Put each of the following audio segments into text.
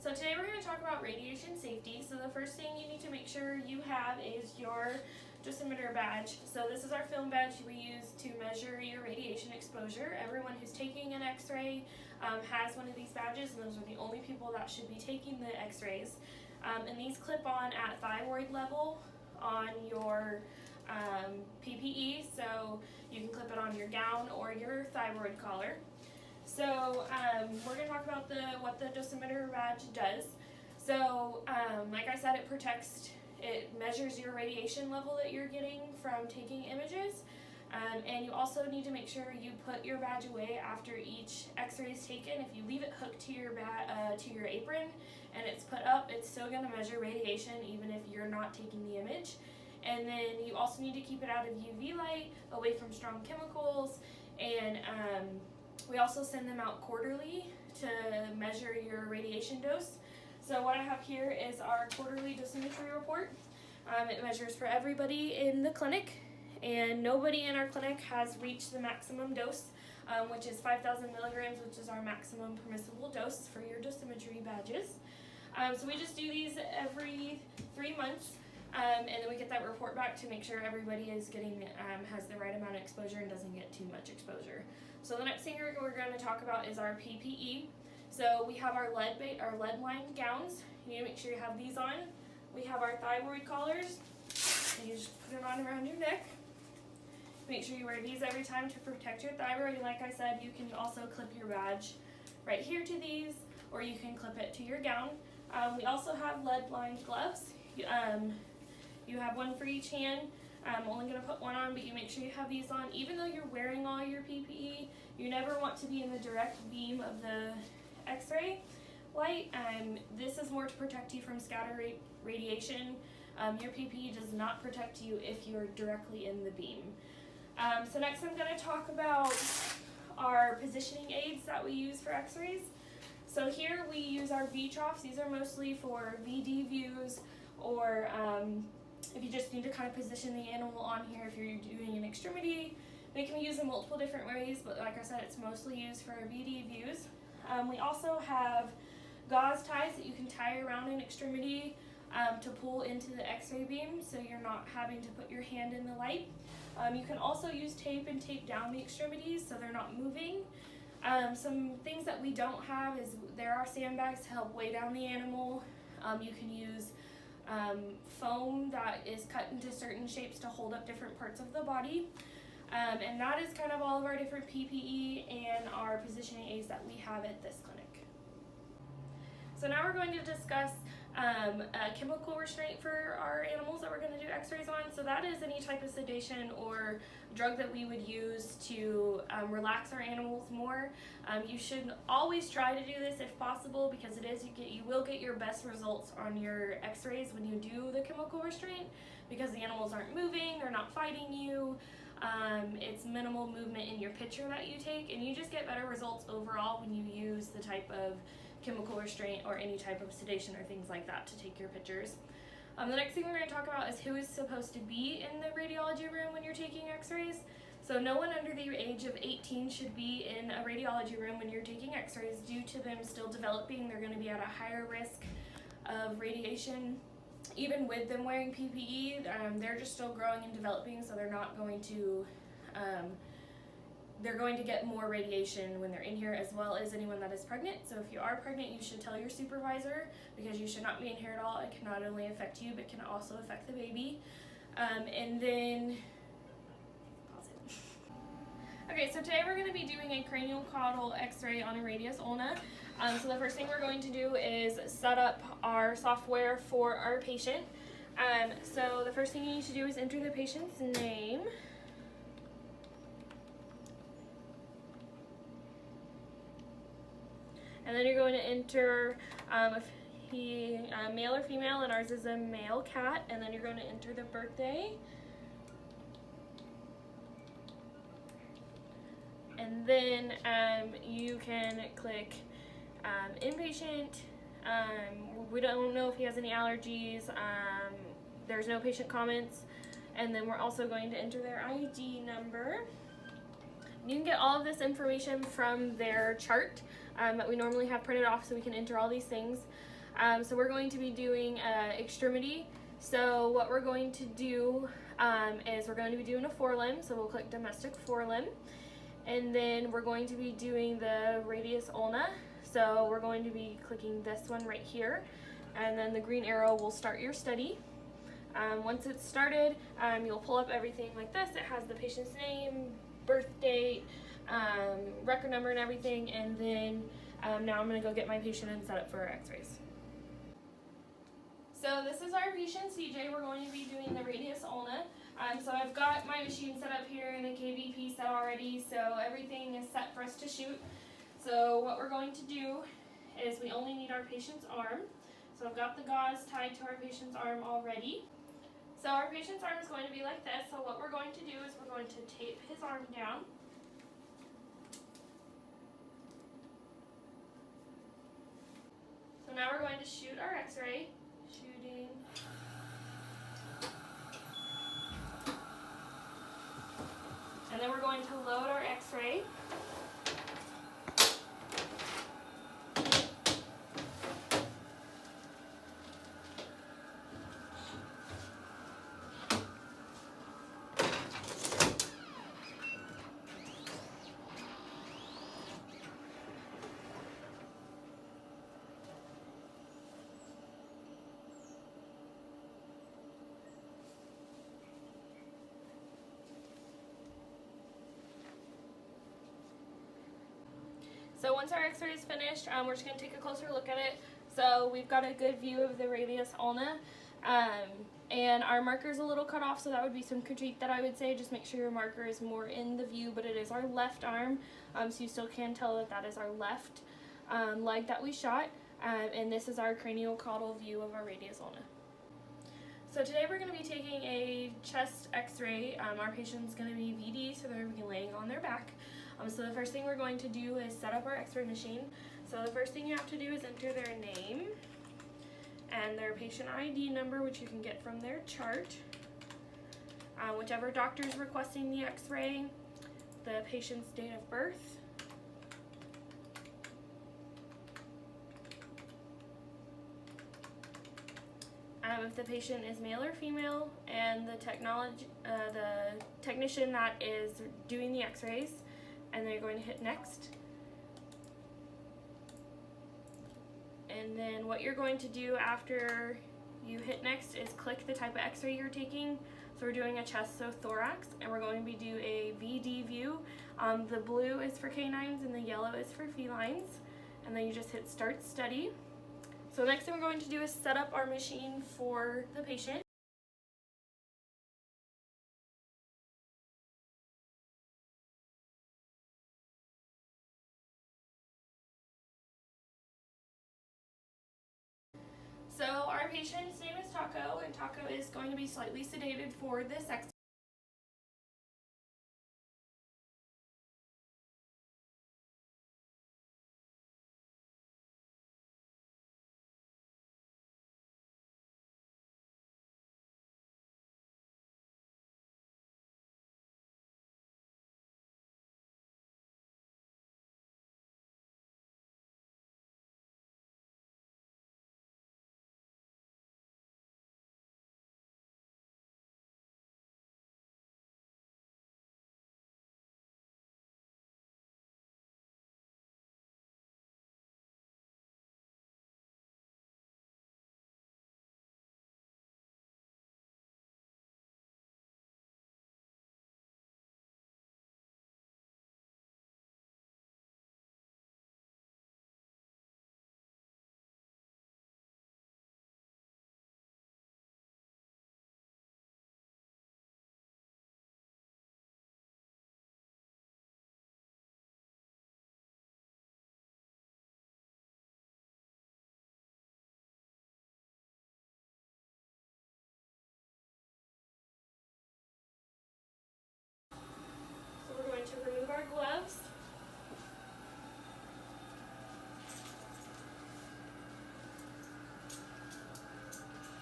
So today we're going to talk about radiation safety. So the first thing you need to make sure you have is your dosimeter badge. So this is our film badge we use to measure your radiation exposure. Everyone who's taking an x-ray has one of these badges, and those are the only people that should be taking the x-rays. And these clip on at thyroid level on your PPE, so you can clip it on your gown or your thyroid collar. So we're going to talk about what the dosimeter badge does. So like I said, it measures your radiation level that you're getting from taking images. And you also need to make sure you put your badge away after each x-ray is taken. If you leave it hooked to your apron and it's put up, it's still going to measure radiation even if you're not taking the image. And then you also need to keep it out of UV light, away from strong chemicals, and we also send them out quarterly to measure your radiation dose. So what I have here is our quarterly dosimetry report. It measures for everybody in the clinic, and nobody in our clinic has reached the maximum dose, which is 5,000 milligrams, which is our maximum permissible dose for your dosimetry badges. So we just do these every 3 months. And then we get that report back to make sure everybody is has the right amount of exposure and doesn't get too much exposure. So the next thing we're going to talk about is our PPE. So we have our lead-lined gowns. You need to make sure you have these on. We have our thyroid collars, and you just put it on around your neck. Make sure you wear these every time to protect your thyroid. And like I said, you can also clip your badge right here to these, or you can clip it to your gown. We also have lead-lined gloves. You have one for each hand. I'm only going to put one on, but you make sure you have these on. Even though you're wearing all your PPE, you never want to be in the direct beam of the x-ray light. This is more to protect you from scatter radiation. Your PPE does not protect you if you're directly in the beam. So next I'm going to talk about our positioning aids that we use for x-rays. So here we use our V-troughs. These are mostly for VD views, or if you just need to kind of position the animal on here if you're doing an extremity. They can be used in multiple different ways, but like I said, it's mostly used for our VD views. We also have gauze ties that you can tie around an extremity to pull into the x-ray beam, so you're not having to put your hand in the light. You can also use tape and tape down the extremities so they're not moving. Some things that we don't have is there are sandbags to help weigh down the animal. You can use foam that is cut into certain shapes to hold up different parts of the body. And that is kind of all of our different PPE and our positioning aids that we have at this clinic. So now we're going to discuss a chemical restraint for our animals that we're going to do x-rays on. So that is any type of sedation or drug that we would use to relax our animals more. You should always try to do this if possible, because you will get your best results on your x-rays when you do the chemical restraint, because the animals aren't moving, they're not fighting you. It's minimal movement in your picture that you take, and you just get better results overall when you use the type of chemical restraint or any type of sedation or things like that to take your pictures. The next thing we're going to talk about is who is supposed to be in the radiology room when you're taking x-rays. So no one under the age of 18 should be in a radiology room when you're taking x-rays. Due to them still developing, they're going to be at a higher risk of radiation. Even with them wearing PPE, they're just still growing and developing, so they're going to get more radiation when they're in here, as well as anyone that is pregnant. So if you are pregnant, you should tell your supervisor, because you should not be in here at all. It can not only affect you, but can also affect the baby. And then, pause it. Okay, so today we're going to be doing a cranial caudal x-ray on a radius ulna. So the first thing we're going to do is set up our software for our patient. So the first thing you need to do is enter the patient's name. And then you're going to enter if he male or female, and ours is a male cat. And then you're going to enter the birthday. And then you can click inpatient. We don't know if he has any allergies. There's no patient comments. And then we're also going to enter their ID number. You can get all of this information from their chart that we normally have printed off, so we can enter all these things. So we're going to be doing extremity. So what we're going to do is we're going to be doing a forelimb. So we'll click domestic forelimb. And then we're going to be doing the radius ulna. So we're going to be clicking this one right here. And then the green arrow will start your study. Once it's started, you'll pull up everything like this. It has the patient's name, birth date, record number and everything. And then now I'm going to go get my patient and set up for our x-rays. So this is our patient CJ. We're going to be doing the radius ulna. So I've got my machine set up here in a KVP set already, so everything is set for us to shoot. So what we're going to do is we only need our patient's arm. So I've got the gauze tied to our patient's arm already. So our patient's arm is going to be like this. So what we're going to do is we're going to tape his arm down. So now we're going to shoot our x-ray. Shooting. And then we're going to load our x-ray. So once our x-ray is finished, we're just going to take a closer look at it. So we've got a good view of the radius ulna, and our marker is a little cut off, so that would be some critique that I would say. Just make sure your marker is more in the view, but it is our left arm, so you still can tell that that is our left leg that we shot, and this is our craniocaudal view of our radius ulna. So today we're going to be taking a chest x-ray. Our patient's going to be VD, so they're going to be laying on their back. So the first thing we're going to do is set up our x-ray machine. So the first thing you have to do is enter their name and their patient ID number, which you can get from their chart. Whichever doctor is requesting the x-ray, the patient's date of birth, if the patient is male or female, and the technician that is doing the x-rays, and then you're going to hit next. And then what you're going to do after you hit next is click the type of x-ray you're taking. So we're doing a chest, so thorax, and we're going to do a VD view. The blue is for canines and the yellow is for felines. And then you just hit start study. So next thing we're going to do is set up our machine for the patient. So our patient's name is Taco, and Taco is going to be slightly sedated for this x-ray. So we're going to remove our gloves.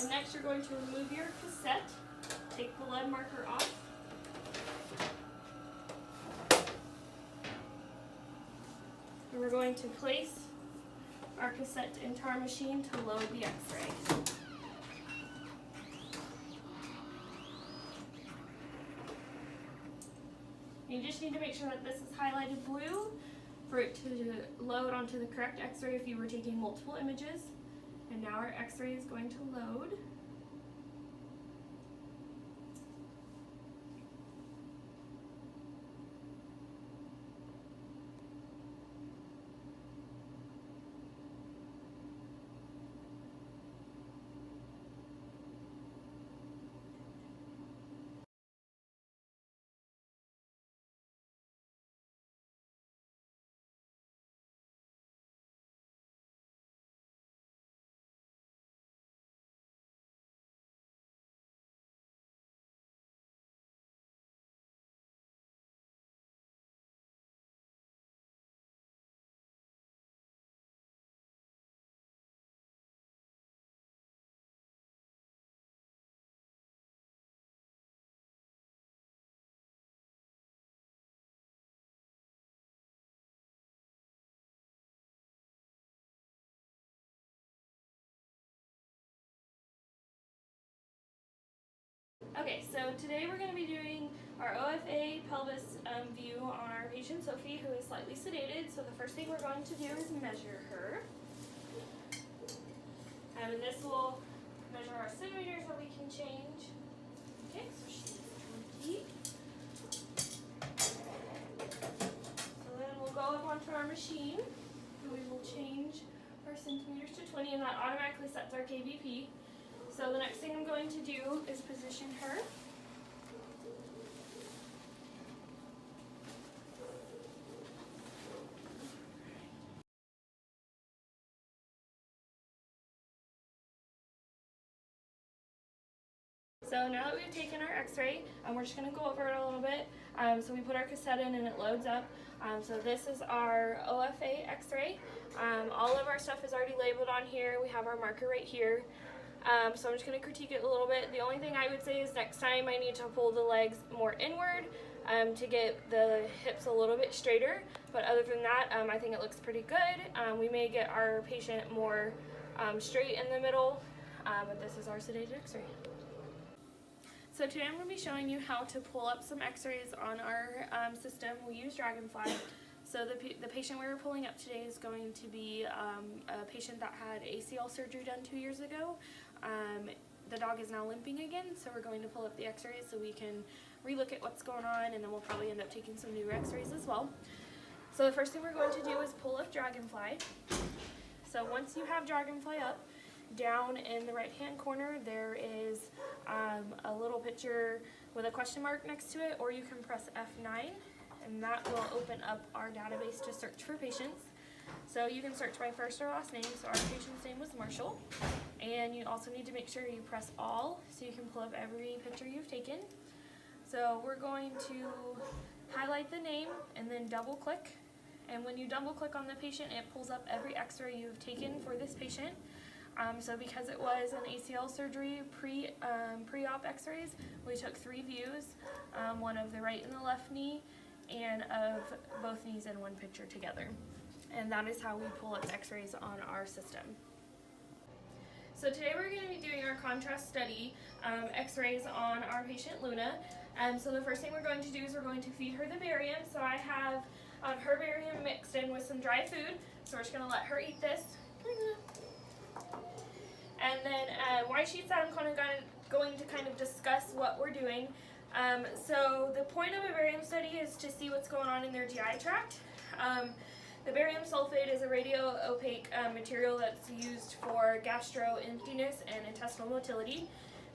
And next you're going to remove your cassette, take the lead marker off. And we're going to place our cassette into our machine to load the x-ray. You just need to make sure that this is highlighted blue for it to load onto the correct x-ray if you were taking multiple images. And now our x-ray is going to load. Okay, so today we're going to be doing our OFA pelvis view on our patient Sophie, who is slightly sedated. So the first thing we're going to do is measure her. And this will measure our centimeters that we can change. Okay, so she's 20. So then we'll go up onto our machine, and we will change our centimeters to 20, and that automatically sets our kVp. So the next thing I'm going to do is position her. So now that we've taken our x-ray, we're just going to go over it a little bit. So we put our cassette in and it loads up. So this is our OFA x-ray. All of our stuff is already labeled on here. We have our marker right here. So I'm just going to critique it a little bit. The only thing I would say is next time I need to pull the legs more inward to get the hips a little bit straighter. But other than that, I think it looks pretty good. We may get our patient more straight in the middle, but this is our sedated x-ray. So today I'm going to be showing you how to pull up some x-rays on our system. We use Dragonfly. So the patient we were pulling up today is going to be a patient that had ACL surgery done 2 years ago. The dog is now limping again, so we're going to pull up the x-rays so we can relook at what's going on, and then we'll probably end up taking some new x-rays as well. So the first thing we're going to do is pull up Dragonfly. So once you have Dragonfly up, down in the right hand corner there is a little picture with a question mark next to it, or you can press F9 and that will open up our database to search for patients. So you can search by first or last name. So our patient's name was Marshall, and you also need to make sure you press all so you can pull up every picture you've taken. So we're going to highlight the name and then double click, and when you double click on the patient it pulls up every x-ray you've taken for this patient. So because it was an ACL surgery pre-op x-rays, we took 3 views, one of the right and the left knee, and of both knees in one picture together. And that is how we pull up x-rays on our system. So today we're going to be doing our contrast study x-rays on our patient Luna. So the first thing we're going to do is we're going to feed her the barium. So I have her barium mixed in with some dry food. So we're just going to let her eat this. And then while she eats that, I'm going to kind of discuss what we're doing. So the point of a barium study is to see what's going on in their GI tract. The barium sulfate is a radio-opaque material that's used for gastro-emptiness and intestinal motility.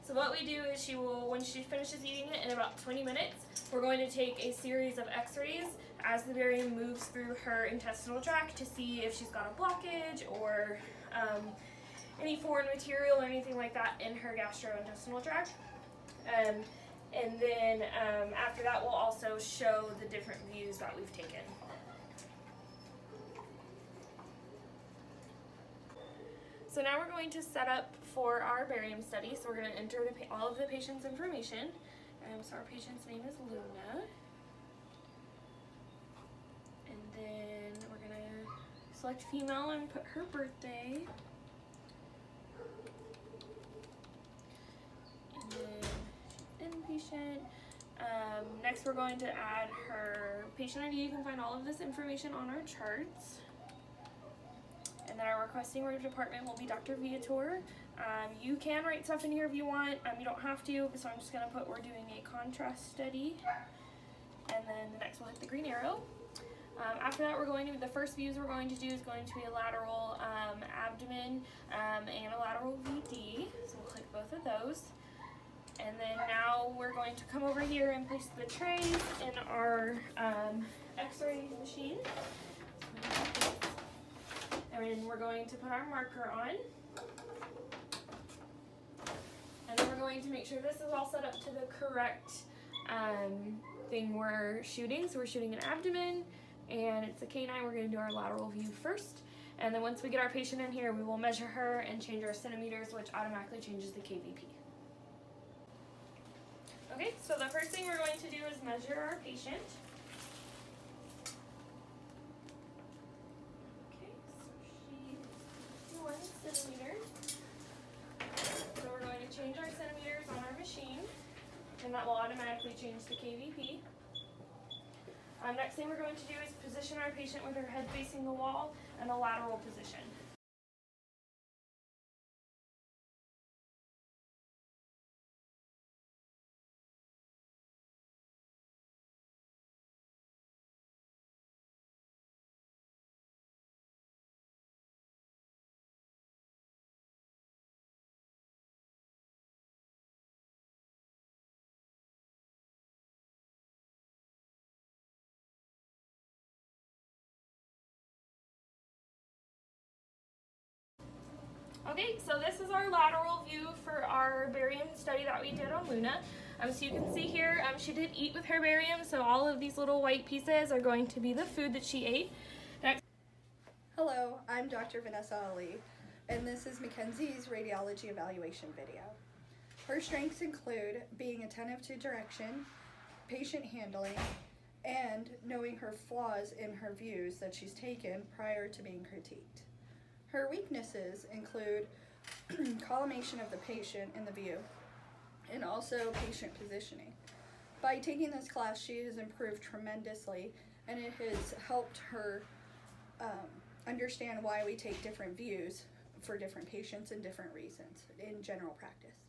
So what we do is when she finishes eating it in about 20 minutes, we're going to take a series of x-rays as the barium moves through her intestinal tract to see if she's got a blockage or any foreign material or anything like that in her gastrointestinal tract. And then after that, we'll also show the different views that we've taken. So now we're going to set up for our barium study. So we're going to enter all of the patient's information. So our patient's name is Luna. And then we're going to select female and put her birthday. And then inpatient. Next we're going to add her patient ID. You can find all of this information on our charts. And then our requesting department will be Dr. Viator. You can write stuff in here if you want. You don't have to, so I'm just going to put we're doing a contrast study. And then the next we'll hit the green arrow. After that, the first views we're going to do is going to be a lateral abdomen and a lateral VD. So we'll click both of those. And then now we're going to come over here and place the trays in our x-ray machine. And then we're going to put our marker on. And then we're going to make sure this is all set up to the correct thing we're shooting. So we're shooting an abdomen, and it's a canine. We're going to do our lateral view first. And then once we get our patient in here, we will measure her and change our centimeters, which automatically changes the KVP. Okay, so the first thing we're going to do is measure our patient. Okay, so she is 51 centimeters. So we're going to change our centimeters on our machine, and that will automatically change the KVP. Next thing we're going to do is position our patient with her head facing the wall in a lateral position. Okay, so this is our lateral view for our barium study that we did on Luna. So you can see here, she did eat with her barium, so all of these little white pieces are going to be the food that she ate. Next. Hello, I'm Dr. Vanessa Ali, and this is Mackenzie's radiology evaluation video. Her strengths include being attentive to direction, patient handling, and knowing her flaws in her views that she's taken prior to being critiqued. Her weaknesses include collimation of the patient in the view, and also patient positioning. By taking this class, she has improved tremendously, and it has helped her understand why we take different views for different patients and different reasons in general practice.